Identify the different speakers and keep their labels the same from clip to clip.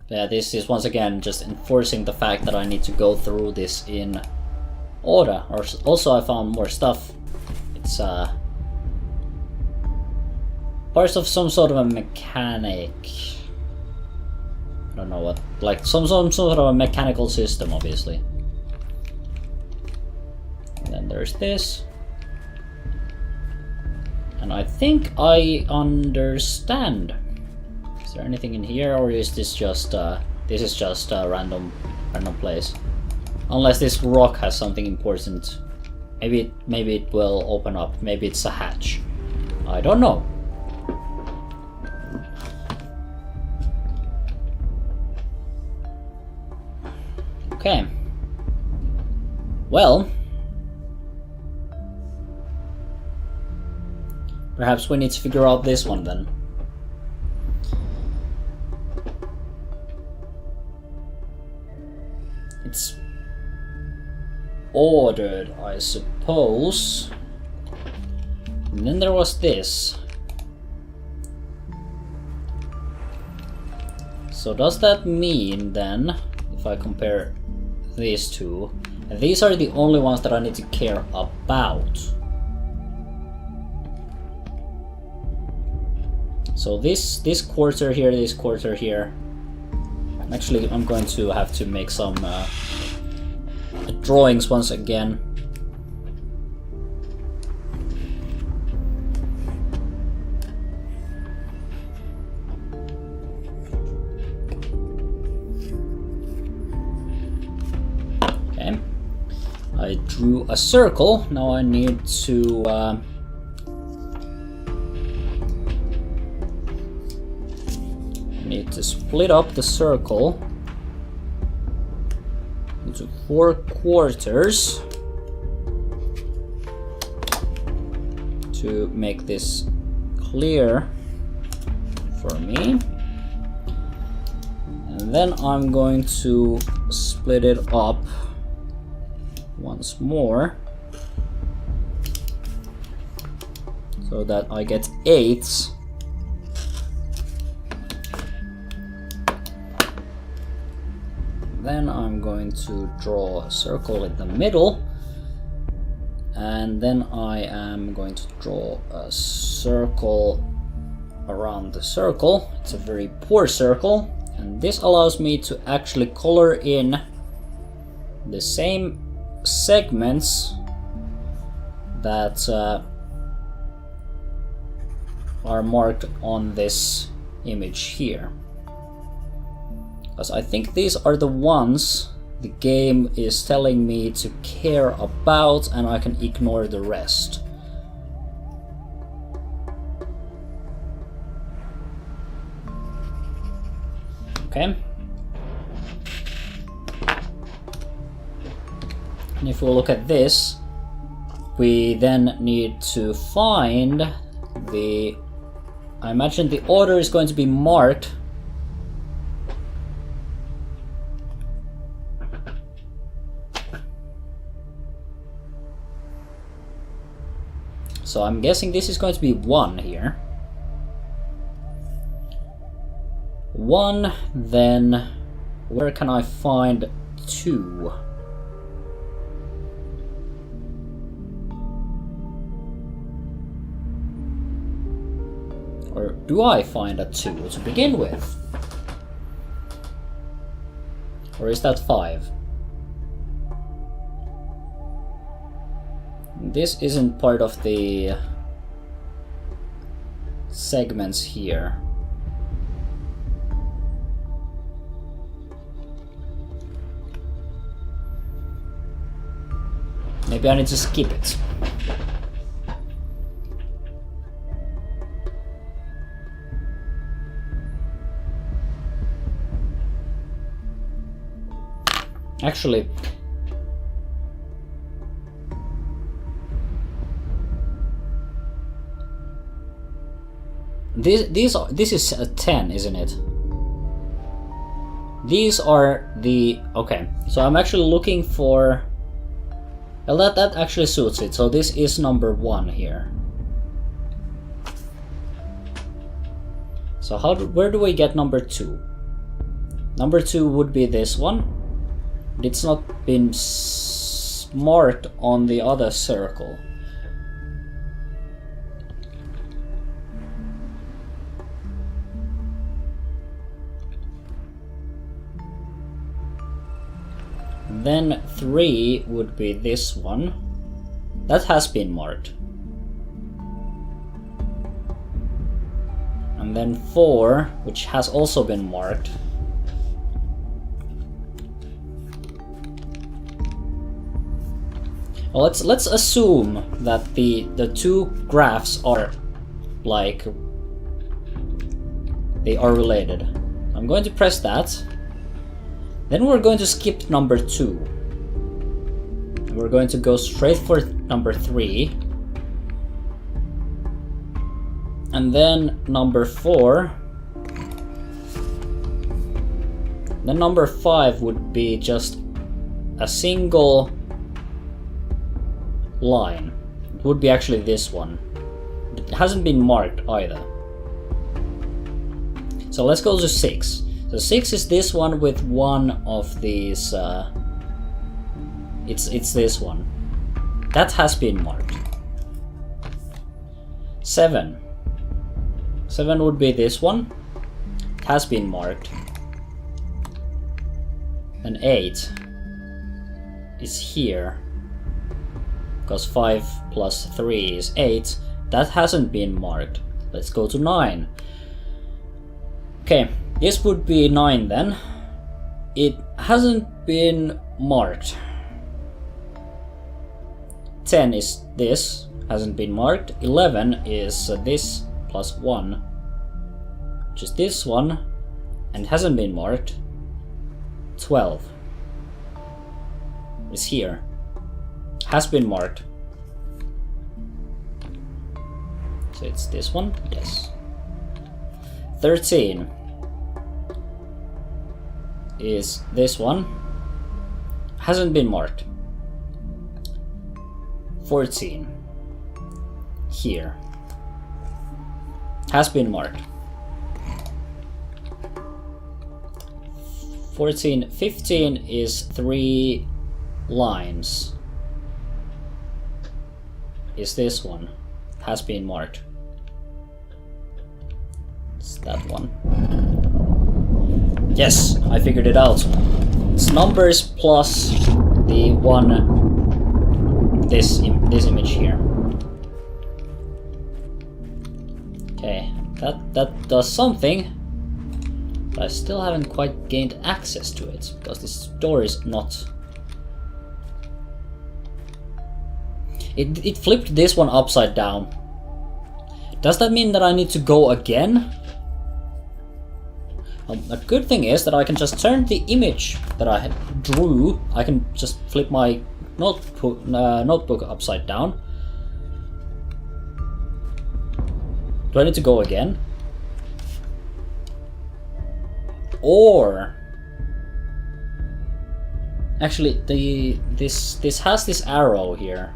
Speaker 1: Yeah, this is once again just enforcing the fact that I need to go through this in order. Also, I found more stuff. It's parts of some sort of a mechanic. I don't know what, like some sort of a mechanical system, obviously. And then there's this. And I think I understand. Is there anything in here, or is this just a random place? Unless this rock has something important. Maybe it will open up. Maybe it's a hatch. I don't know. Okay. Well, perhaps we need to figure out this one then. It's ordered, I suppose. And then there was this. So does that mean then, if I compare these two, and these are the only ones that I need to care about. So this quarter here, this quarter here. Actually, I'm going to have to make some drawings once again. Okay, I drew a circle. Now I need to split up the circle into 4 quarters to make this clear for me. And then I'm going to split it up once more so that I get 8. Then I'm going to draw a circle in the middle, and then I am going to draw a circle around the circle. It's a very poor circle, and this allows me to actually color in the same segments that are marked on this image here. Because I think these are the ones the game is telling me to care about, and I can ignore the rest. Okay. And if we look at this, we then need to find the... I imagine the order is going to be marked . So I'm guessing this is going to be 1 here. 1, then where can I find 2? Or do I find a 2 to begin with? Or is that 5? This isn't part of the segments here. Maybe I need to skip it. Actually, this is a 10, isn't it? These are the... okay, so I'm actually looking for... well, that actually suits it, so this is number 1 here. So where do we get number 2? Number 2 would be this one. It's not been marked on the other circle. Then 3 would be this one. That has been marked. And then 4, which has also been marked. Well, let's assume that the two graphs are like they are related. I'm going to press that. Then we're going to skip number 2. And we're going to go straight for number 3. And then number 4. Then number 5 would be just a single line. It would be actually this one. It hasn't been marked either. So let's go to 6. So 6 is this one with one of these. It's this one. That has been marked. 7. 7 would be this one. It has been marked. And 8 is here. Because 5 plus 3 is 8. That hasn't been marked. Let's go to 9. Okay, this would be 9 then. It hasn't been marked. 10 is this, hasn't been marked. 11 is this plus 1, which is this one, and hasn't been marked. 12 is here, has been marked. So it's this one, yes. 13 is this one, hasn't been marked. 14 here, has been marked. 14, 15 is 3 lines, is this one, has been marked. It's that one. Yes, I figured it out. It's numbers plus the one, this image here. Okay, that does something, but I still haven't quite gained access to it because this door is not. It flipped this one upside down. Does that mean that I need to go again? A good thing is that I can just turn the image that I drew. I can just flip my notebook upside down. Do I need to go again? Or actually, this has this arrow here.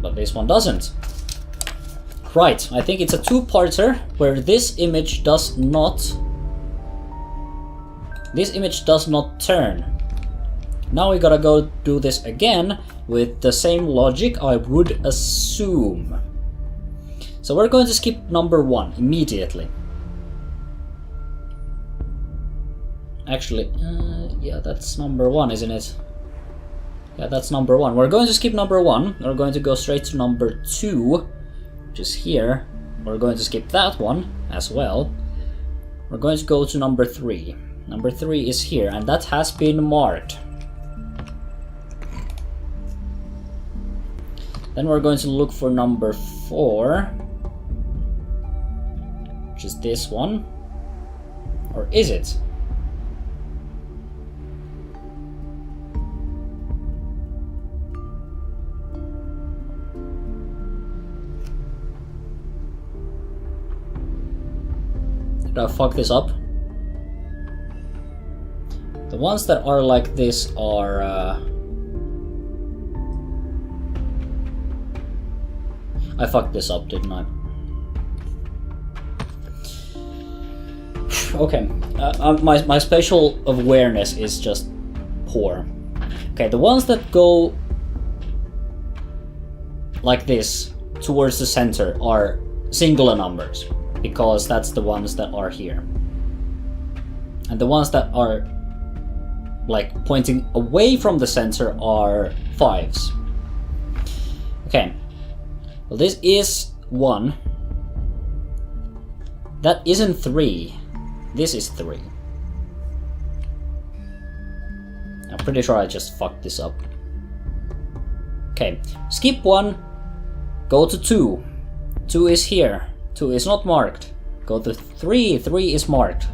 Speaker 1: But this one doesn't. Right, I think it's a two-parter where this image does not turn. Now we gotta go do this again with the same logic, I would assume. So we're going to skip number 1 immediately. Actually, yeah, that's number 1, isn't it? Yeah, that's number 1. We're going to skip number 1. We're going to go straight to number 2, which is here. We're going to skip that one as well. We're going to go to number 3. Number 3 is here, and that has been marked. Then we're going to look for number 4, which is this one. Or is it? Did I fuck this up? The ones that are like this are I fucked this up, didn't I? Okay, my spatial awareness is just poor. Okay, the ones that go like this towards the center are singular numbers, because that's the ones that are here. And the ones that are like pointing away from the center are 5s. Okay, well, this is 1. That isn't 3. This is 3. I'm pretty sure I just fucked this up. Okay, skip 1, go to 2. 2 is here. 2 is not marked. Go to 3. 3 is marked.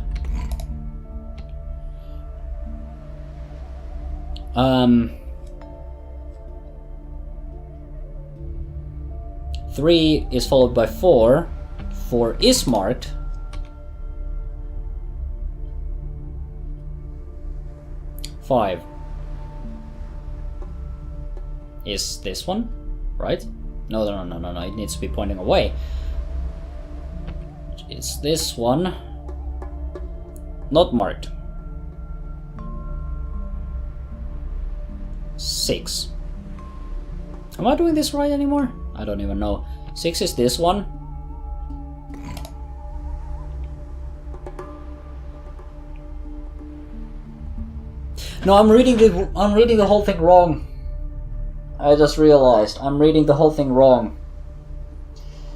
Speaker 1: 3 is followed by 4. 4 is marked. Five is this one, right? No, it needs to be pointing away. It's this one. Not marked. 6. Am I doing this right anymore? I don't even know. 6 is this one. No, I'm reading the whole thing wrong. I just realized I'm reading the whole thing wrong.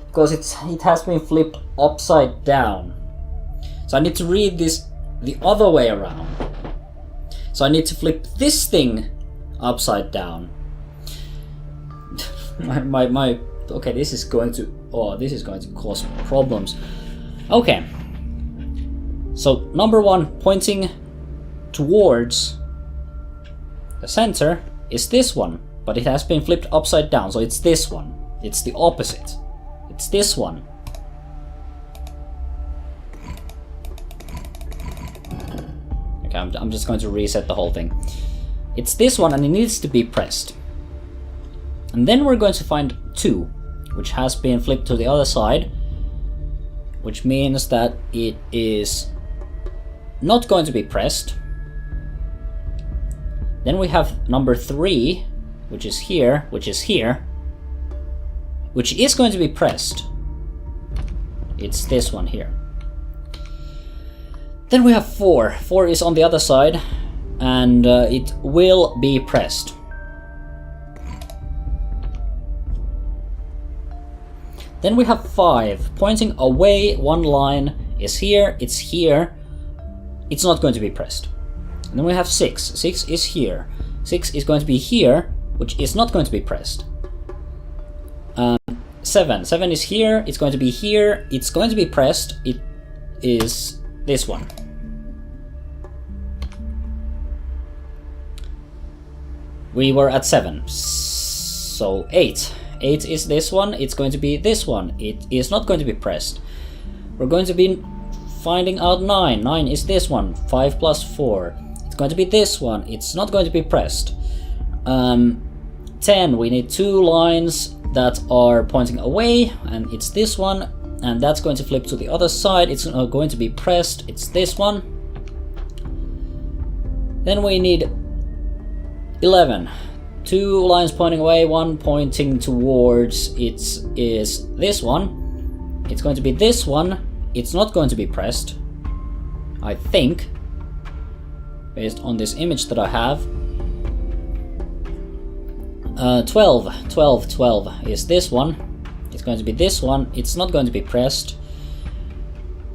Speaker 1: Because it has been flipped upside down. So I need to read this the other way around. So I need to flip this thing upside down. my okay, this is going to cause problems. Okay. So number 1 pointing towards the center is this one, but it has been flipped upside down, so it's this one. It's the opposite. It's this one. Okay, I'm just going to reset the whole thing. It's this one and it needs to be pressed. And then we're going to find 2, which has been flipped to the other side, which means that it is not going to be pressed. Then we have number 3, which is here, which is here, which is going to be pressed. It's this one here. Then we have 4. 4 is on the other side, and it will be pressed. Then we have 5, pointing away. 1 line is here, it's here. It's not going to be pressed. And then we have 6. 6 is here. 6 is going to be here, which is not going to be pressed. 7. 7 is here. It's going to be here. It's going to be pressed. It is this one. We were at 7. So 8. 8 is this one. It's going to be this one. It is not going to be pressed. We're going to be finding out 9. 9 is this one. 5 plus 4. It's going to be this one. It's not going to be pressed. 10. We need 2 lines that are pointing away, and it's this one, and that's going to flip to the other side. It's not going to be pressed. It's this one. Then we need 11. 2 lines pointing away, 1 pointing towards. It is this one. It's going to be this one. It's not going to be pressed, I think, based on this image that I have. 12 is this one. It's going to be this one. It's not going to be pressed.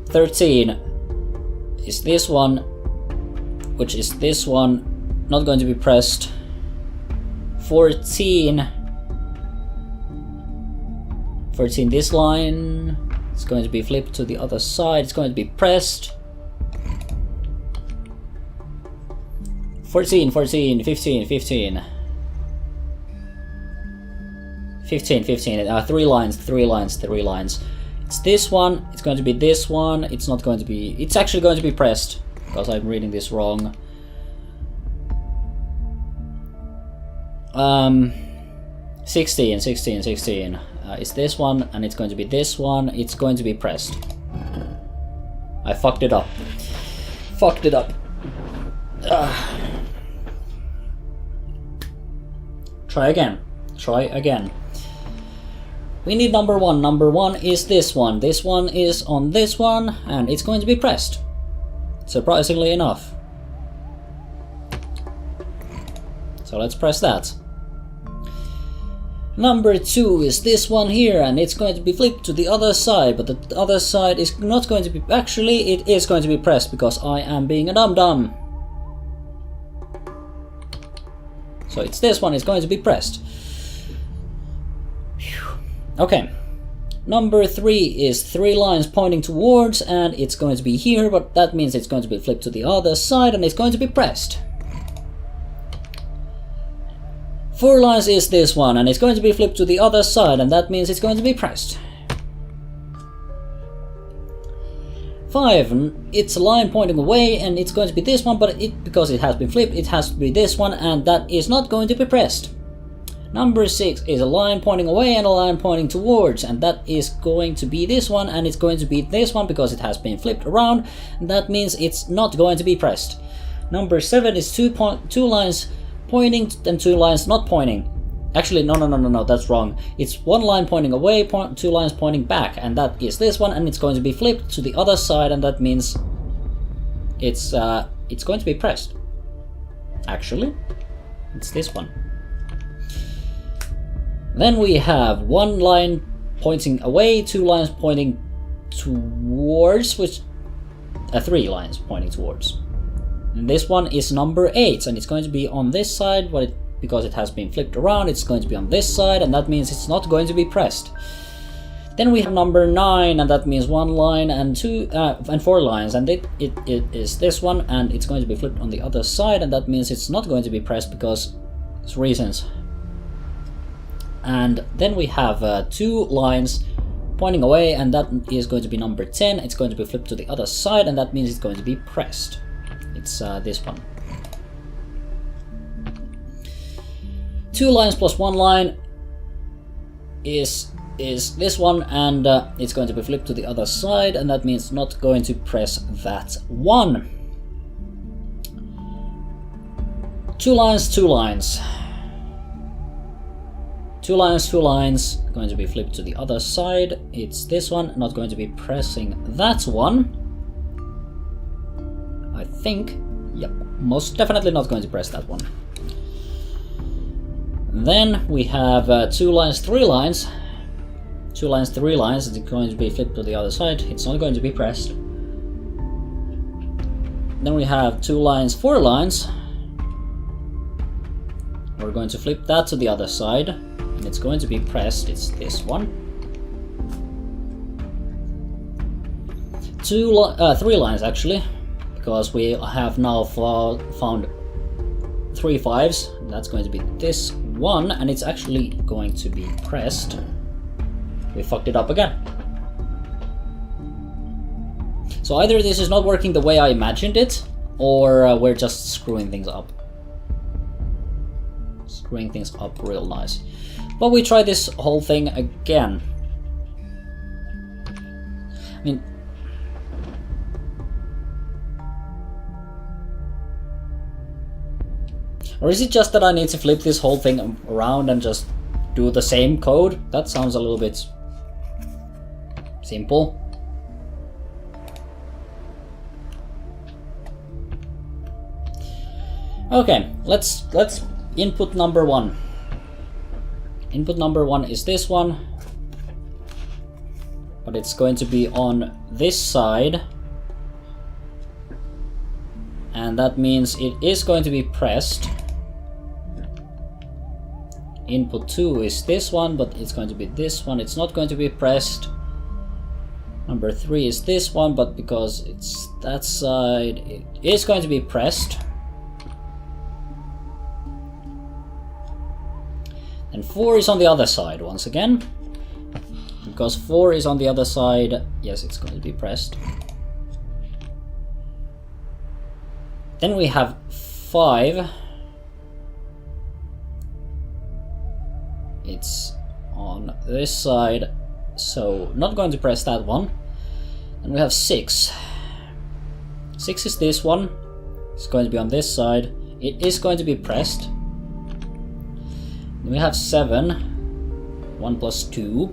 Speaker 1: 13 is this one, which is this one, not going to be pressed. 14, this line, it's going to be flipped to the other side. It's going to be pressed. 14, 15. 3 lines. It's this one. It's going to be this one. It's not going to be. It's actually going to be pressed because I'm reading this wrong. 16. It's this one, and it's going to be this one. It's going to be pressed. I fucked it up. Fucked it up. Try again. Try again. We need number 1. Number 1 is this one. This one is on this one, and it's going to be pressed. Surprisingly enough. So let's press that. Number 2 is this one here, and it's going to be flipped to the other side, but the other side is not going to be... Actually, it is going to be pressed, because I am being a dum-dum. So it's this one, it's going to be pressed. Okay. Number 3 is 3 lines pointing towards, and it's going to be here, but that means it's going to be flipped to the other side, and it's going to be pressed. 4 lines is this one, and it's going to be flipped to the other side, and that means it's going to be pressed. 5, it's a line pointing away, and it's going to be this one, but because it has been flipped, it has to be this one, and that is not going to be pressed. Number 6 is a line pointing away and a line pointing towards, and that is going to be this one, and it's going to be this one because it has been flipped around, and that means it's not going to be pressed. Number 7 is 2 lines pointing and 2 lines not pointing. Actually, no, that's wrong. It's 1 line pointing away, 2 lines pointing back, and that is this one, and it's going to be flipped to the other side, and that means it's going to be pressed. Actually, it's this one. Then we have 1 line pointing away, 2 lines pointing towards, 3 lines pointing towards. And this one is number 8, and it's going to be on this side, but because it has been flipped around, it's going to be on this side, and that means it's not going to be pressed. Then we have number 9, and that means 1 line and 4 lines, and it is this one, and it's going to be flipped on the other side, and that means it's not going to be pressed because it's reasons. And then we have 2 lines pointing away, and that is going to be number 10. It's going to be flipped to the other side, and that means it's going to be pressed. It's this one. 2 lines plus 1 line is this one, and it's going to be flipped to the other side, and that means not going to press that one. 2 lines, 2 lines. 2 lines, 2 lines, going to be flipped to the other side. It's this one, not going to be pressing that one. I think, yep, most definitely not going to press that one. Then we have 2 lines, 3 lines. 2 lines, 3 lines, it's going to be flipped to the other side. It's not going to be pressed. Then we have 2 lines, 4 lines. We're going to flip that to the other side. And it's going to be pressed. It's this one. 3 lines actually, because we have now found 3 5s. That's going to be this one, and it's actually going to be pressed. We fucked it up again. So either this is not working the way I imagined it, or we're just screwing things up. Screwing things up real nice. But we try this whole thing again. I mean, or is it just that I need to flip this whole thing around and just do the same code? That sounds a little bit simple. Okay, let's input number 1. Input number 1 is this one, but it's going to be on this side, and that means it is going to be pressed. Input 2 is this one, but it's going to be this one. It's not going to be pressed. Number 3 is this one, but because it's that side, it is going to be pressed. And 4 is on the other side once again. Because 4 is on the other side, yes, it's going to be pressed. Then we have 5. It's on this side, so not going to press that one. And we have 6. 6 is this one. It's going to be on this side. It is going to be pressed. We have 7. 1 plus 2.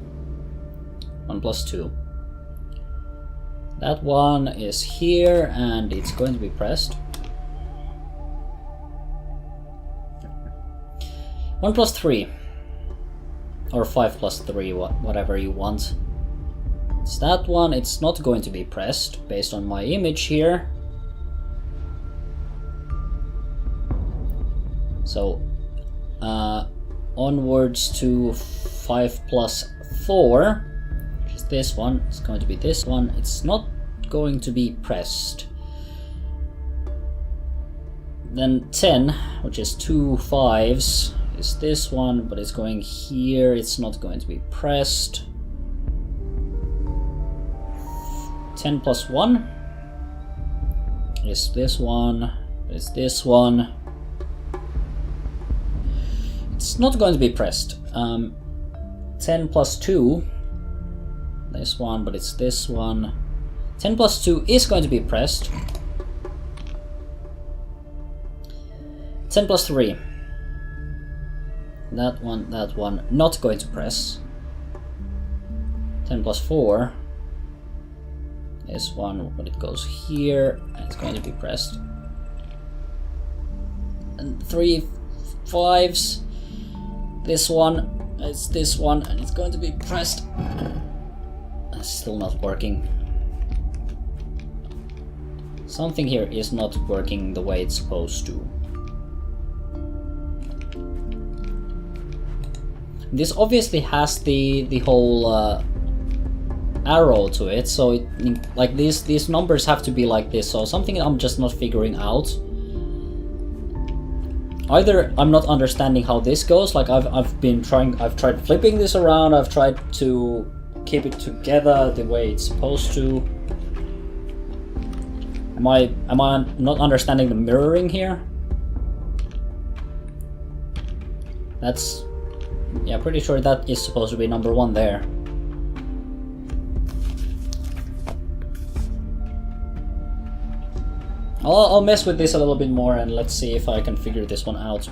Speaker 1: 1 plus 2. That one is here and it's going to be pressed. 1 plus 3. Or 5 plus 3, whatever you want. It's that one, it's not going to be pressed based on my image here. So, onwards to 5 plus 4, which is this one. It's going to be this one. It's not going to be pressed. Then 10, which is 2 5s, is this one, but it's going here. It's not going to be pressed. 10 plus 1 is this one. Is this one. It's not going to be pressed. 10 plus 2, this one, but it's this one. 10 plus 2 is going to be pressed. 10 plus 3. That one, not going to press. 10 plus 4. This one, but it goes here, and it's going to be pressed. And 3 5s. This one, it's this one, and it's going to be pressed. It's still not working. Something here is not working the way it's supposed to. This obviously has the whole arrow to it, so like these numbers have to be like this. So something I'm just not figuring out. Either I'm not understanding how this goes. Like I've tried flipping this around. I've tried to keep it together the way it's supposed to. Am I not understanding the mirroring here? That's, yeah, pretty sure that is supposed to be number 1 there. I'll mess with this a little bit more and let's see if I can figure this one out.